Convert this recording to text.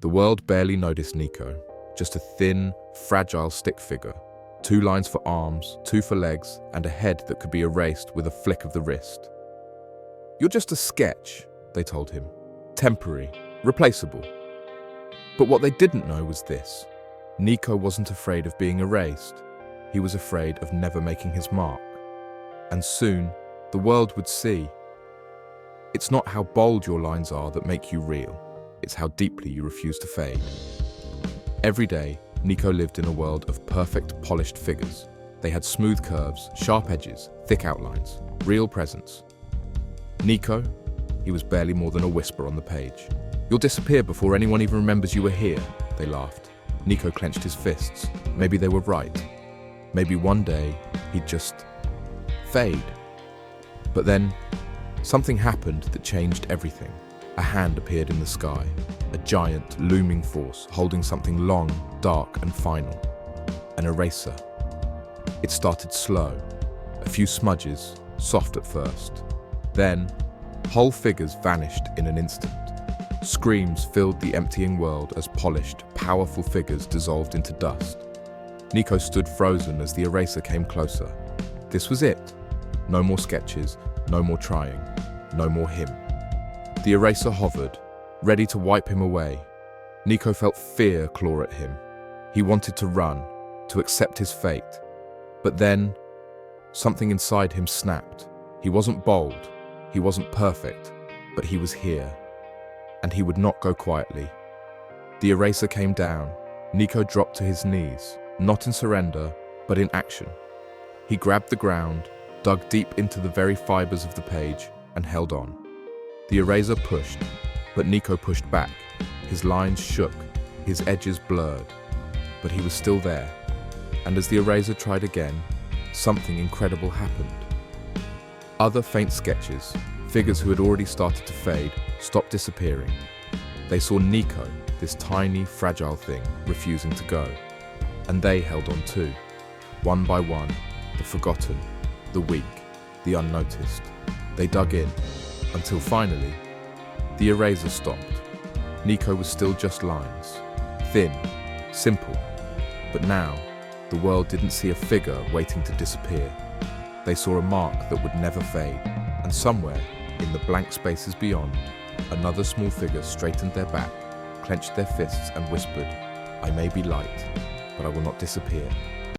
The world barely noticed Nico, just a thin, fragile stick figure. 2 lines for arms, 2 for legs, and a head that could be erased with a flick of the wrist. "You're just a sketch," they told him. "Temporary, replaceable." But what they didn't know was this. Nico wasn't afraid of being erased. He was afraid of never making his mark. And soon, the world would see. It's not how bold your lines are that make you real. It's how deeply you refuse to fade. Every day, Nico lived in a world of perfect, polished figures. They had smooth curves, sharp edges, thick outlines, real presence. Nico, he was barely more than a whisper on the page. "You'll disappear before anyone even remembers you were here," they laughed. Nico clenched his fists. Maybe they were right. Maybe one day, he'd just fade. But then, something happened that changed everything. A hand appeared in the sky, a giant, looming force holding something long, dark, and final. An eraser. It started slow, a few smudges, soft at first. Then, whole figures vanished in an instant. Screams filled the emptying world as polished, powerful figures dissolved into dust. Nico stood frozen as the eraser came closer. This was it. No more sketches, no more trying, no more him. The eraser hovered, ready to wipe him away. Nico felt fear claw at him. He wanted to run, to accept his fate. But then, something inside him snapped. He wasn't bold, he wasn't perfect, but he was here. And he would not go quietly. The eraser came down. Nico dropped to his knees, not in surrender, but in action. He grabbed the ground, dug deep into the very fibers of the page, and held on. The eraser pushed, but Nico pushed back. His lines shook, his edges blurred, but he was still there. And as the eraser tried again, something incredible happened. Other faint sketches, figures who had already started to fade, stopped disappearing. They saw Nico, this tiny, fragile thing, refusing to go. And they held on too. One by one, the forgotten, the weak, the unnoticed. They dug in, until finally, the eraser stopped. Nico was still just lines. Thin, simple. But now, the world didn't see a figure waiting to disappear. They saw a mark that would never fade. And somewhere, in the blank spaces beyond, another small figure straightened their back, clenched their fists and whispered, "I may be light, but I will not disappear."